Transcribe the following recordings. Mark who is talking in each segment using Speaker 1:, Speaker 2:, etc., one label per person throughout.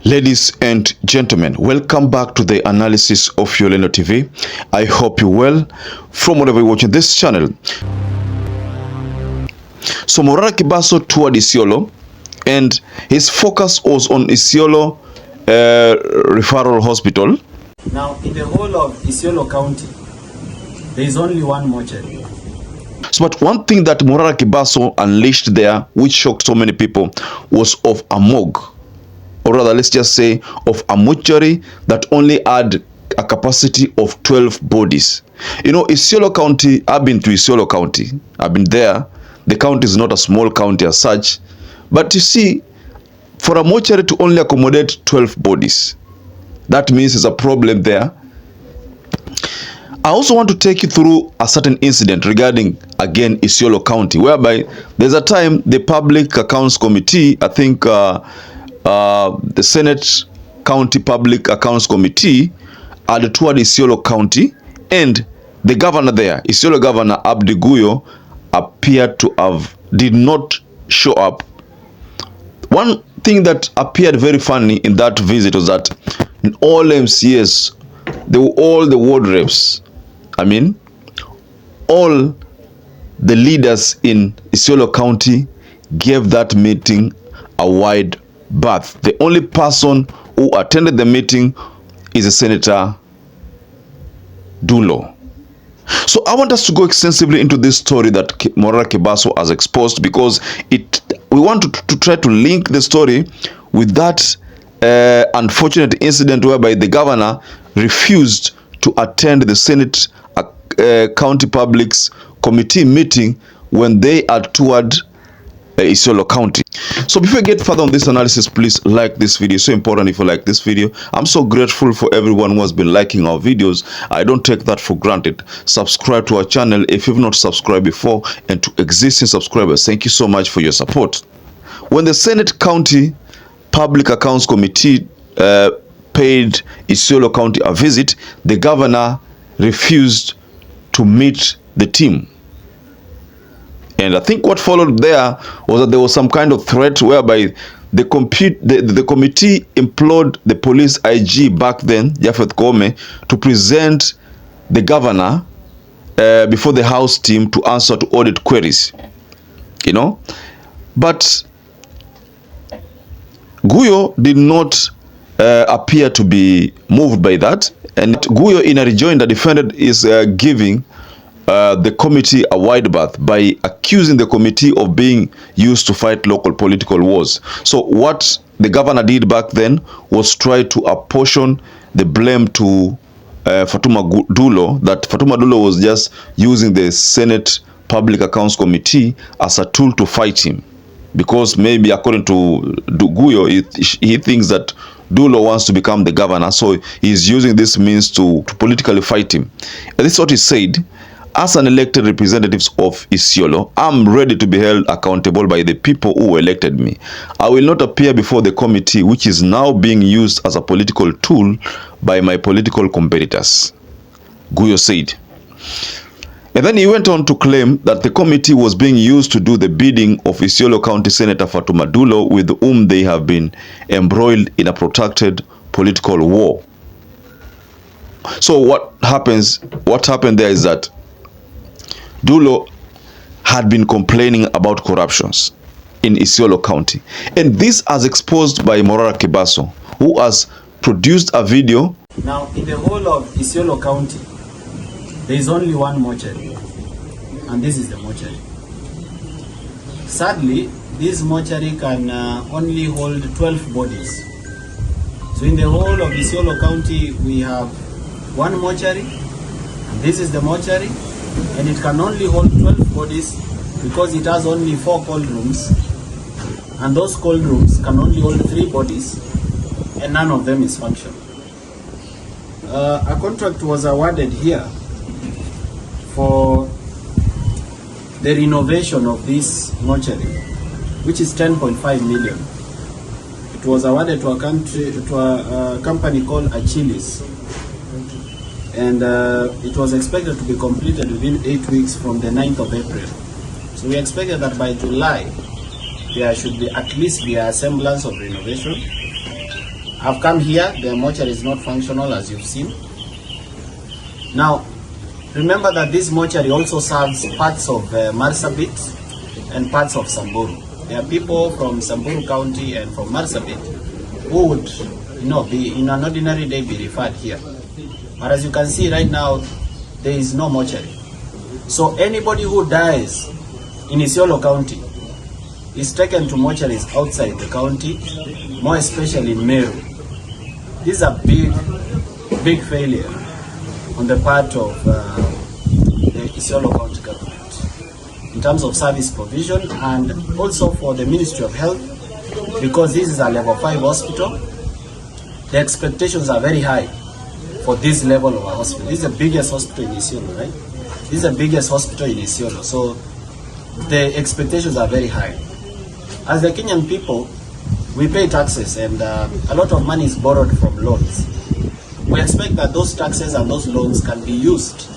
Speaker 1: Ladies and gentlemen, welcome back to the analysis of YOLENO TV. I hope you're well from wherever you're watching this channel. So MORARA KEBASO toured Isiolo and his focus was on Isiolo Referral Hospital.
Speaker 2: Now, in the whole of Isiolo County, there is only one mortuary.
Speaker 1: So, but one thing that MORARA KEBASO unleashed there, which shocked so many people, was of a morgue. Or rather, let's just say of a mortuary that only had a capacity of 12 bodies. You know, Isiolo County, I've been to Isiolo County. I've been there. The county is not a small county as such. But you see, for a mortuary to only accommodate 12 bodies, that means there's a problem there. I also want to take you through a certain incident regarding, again, Isiolo County, whereby there's a time the Public Accounts Committee, I think the Senate County Public Accounts Committee had toured Isiolo County, and the governor there, Isiolo Governor Abdi Guyo, appeared to did not show up. One thing that appeared very funny in that visit was that all MCAs, all the ward reps, I mean, all the leaders in Isiolo County gave that meeting a wide berth. The only person who attended the meeting is a Senator Dulo. So I want us to go extensively into this story that MORARA KEBASO has exposed, because we want to try to link the story with that unfortunate incident whereby the governor refused to attend the Senate County Publics Committee meeting when they had toured Isiolo County. So before we get further on this analysis, please like this video. It's so important if you like this video. I'm so grateful for everyone who has been liking our videos. I don't take that for granted. Subscribe to our channel if you've not subscribed before, and to existing subscribers, thank you so much for your support. When the Senate County Public Accounts Committee paid Isiolo County a visit, the governor refused to meet the team. And I think what followed there was that there was some kind of threat whereby the committee implored the police IG back then, Japhet Koome, to present the governor before the House team to answer to audit queries. You know? But Guyo did not appear to be moved by that. And Guyo, in a rejoinder, defended is giving the committee a wide berth by accusing the committee of being used to fight local political wars. So what the governor did back then was try to apportion the blame to Fatuma Dulo, that Fatuma Dulo was just using the Senate Public Accounts Committee as a tool to fight him. Because maybe according to Guyo, he thinks that Dulo wants to become the governor, so he's using this means to politically fight him. And this is what he said: as an elected representative of Isiolo, I'm ready to be held accountable by the people who elected me. I will not appear before the committee, which is now being used as a political tool by my political competitors, Guyo said. And then he went on to claim that the committee was being used to do the bidding of Isiolo County Senator Fatuma Dulo, with whom they have been embroiled in a protracted political war. So what happened there is that Dulo had been complaining about corruptions in Isiolo County. And this as exposed by MORARA KEBASO, who has produced a video.
Speaker 2: Now, in the whole of Isiolo County, there is only one mortuary, and this is the mortuary. Sadly, this mortuary can only hold 12 bodies. So in the whole of Isiolo County, we have one mortuary, and this is the mortuary, and it can only hold 12 bodies because it has only 4 cold rooms, and those cold rooms can only hold 3 bodies, and none of them is functional. A contract was awarded here for the renovation of this mortuary, which is 10.5 million. It was awarded to a company called Achilles, and it was expected to be completed within 8 weeks from the 9th of April. So we expected that by July there should be at least a semblance of renovation, I've come here, the mortuary is not functional as you've seen. Now, remember that this mortuary also serves parts of Marsabit and parts of Samburu. There are people from Samburu County and from Marsabit who would, be in an ordinary day be referred here. But as you can see right now, there is no mortuary. So anybody who dies in Isiolo County is taken to mortuaries outside the county, more especially in Meru. This is a big failure on the part of the Isiolo County government in terms of service provision, and also for the Ministry of Health, because this is a level 5 hospital. The expectations are very high for this level of a hospital. This is the biggest hospital in Isiolo, right? This is the biggest hospital in Isiolo, so the expectations are very high. As the Kenyan people, we pay taxes, and a lot of money is borrowed from loans. We expect that those taxes and those loans can be used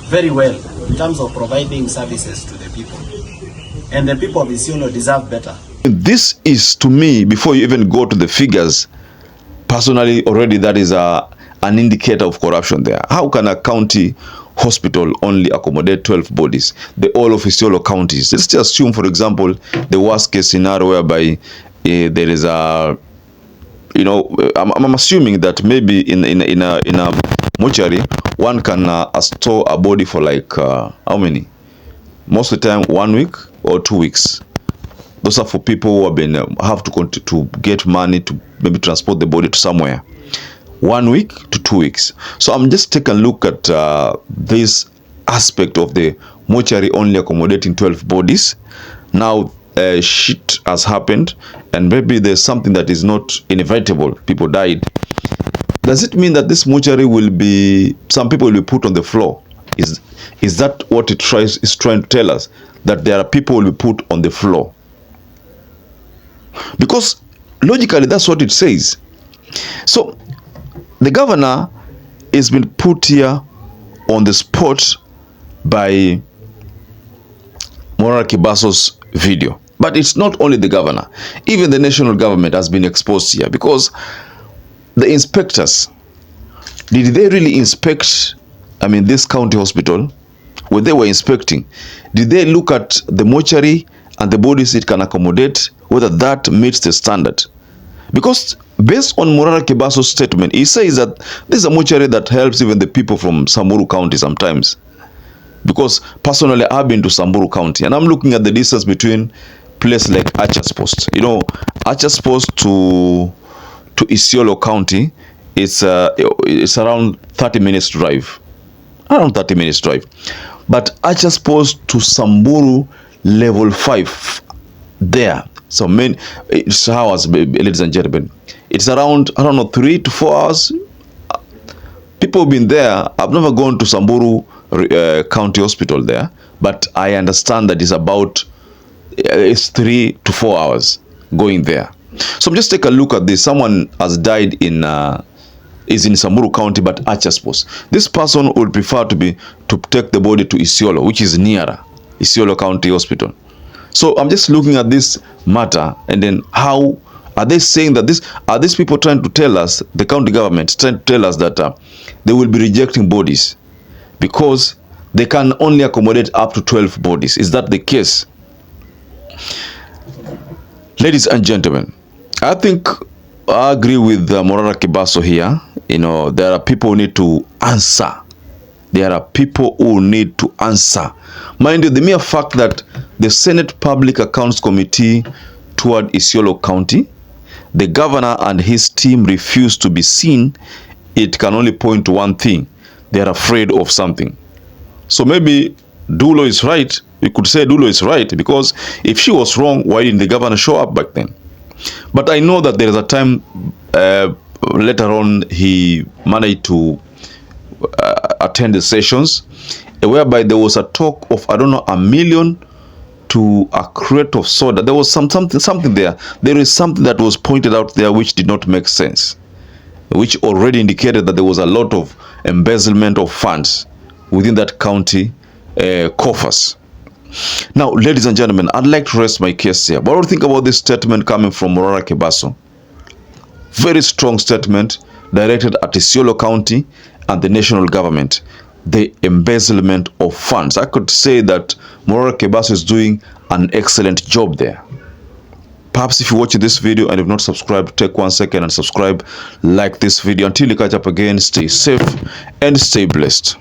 Speaker 2: very well in terms of providing services to the people. And the people of Isiolo deserve better.
Speaker 1: This is, to me, before you even go to the figures, personally already that is an indicator of corruption there. How can a county hospital only accommodate 12 bodies, the all of Isiolo counties? Let's just assume, for example, the worst case scenario whereby there is a, I'm assuming that maybe in a mortuary one can store a body for like how many? Most of the time 1 week or 2 weeks. Those are for people who have been have to get money to maybe transport the body to somewhere. 1 week to 2 weeks. So I'm just taking a look at this aspect of the mortuary only accommodating 12 bodies. Now shit has happened, and maybe there's something that is not inevitable. People died. Does it mean that this mortuary will be, some people will be put on the floor? Is that what it is trying to tell us? That there are people who will be put on the floor? Because logically that's what it says. So the governor has been put here on the spot by MORARA KEBASO's video. But it's not only the governor. Even the national government has been exposed here, because the inspectors, did they really inspect, this county hospital? When they were inspecting, did they look at the mortuary and the bodies it can accommodate, whether that meets the standard? Because based on MORARA KEBASO's statement, he says that this is a mortuary that helps even the people from Samburu County sometimes. Because personally, I've been to Samburu County, and I'm looking at the distance between places like Achas Post. Achas Post to Isiolo County, it's around 30 minutes drive. Around 30 minutes drive. But Achas Post to Samburu level 5 there. So it's hours, ladies and gentlemen. It's around, 3 to 4 hours. People have been there. I've never gone to Samburu County Hospital there, but I understand that it's 3 to 4 hours going there. So just take a look at this. Someone has died is in Samburu County, but Achas Post. This person would prefer to take the body to Isiolo, which is nearer Isiolo County Hospital. So I'm just looking at this matter, and then how are they saying that are these people trying to tell us, the county government trying to tell us that they will be rejecting bodies because they can only accommodate up to 12 bodies? Is that the case? Ladies and gentlemen, I think I agree with MORARA KEBASO here. There are people who need to answer. There are people who need to answer. Mind you, the mere fact that the Senate Public Accounts Committee toured Isiolo County, the governor and his team refused to be seen, it can only point to one thing. They are afraid of something. So maybe Dulo is right. We could say Dulo is right, because if she was wrong, why didn't the governor show up back then? But I know that there is a time later on he managed to attend the sessions whereby there was a talk of, I don't know, 1 million to a crate of soda. There was something there. There is something that was pointed out there which did not make sense, which already indicated that there was a lot of embezzlement of funds within that county coffers. Now, ladies and gentlemen, I'd like to rest my case here. But what do you think about this statement coming from MORARA KEBASO? very strong statement directed at Isiolo County and the national government. The embezzlement of funds. I could say that MORARA KEBASO is doing an excellent job there. Perhaps if you watch this video and have not subscribed, take 1 second and subscribe, like this video. Until you catch up again, stay safe and stay blessed.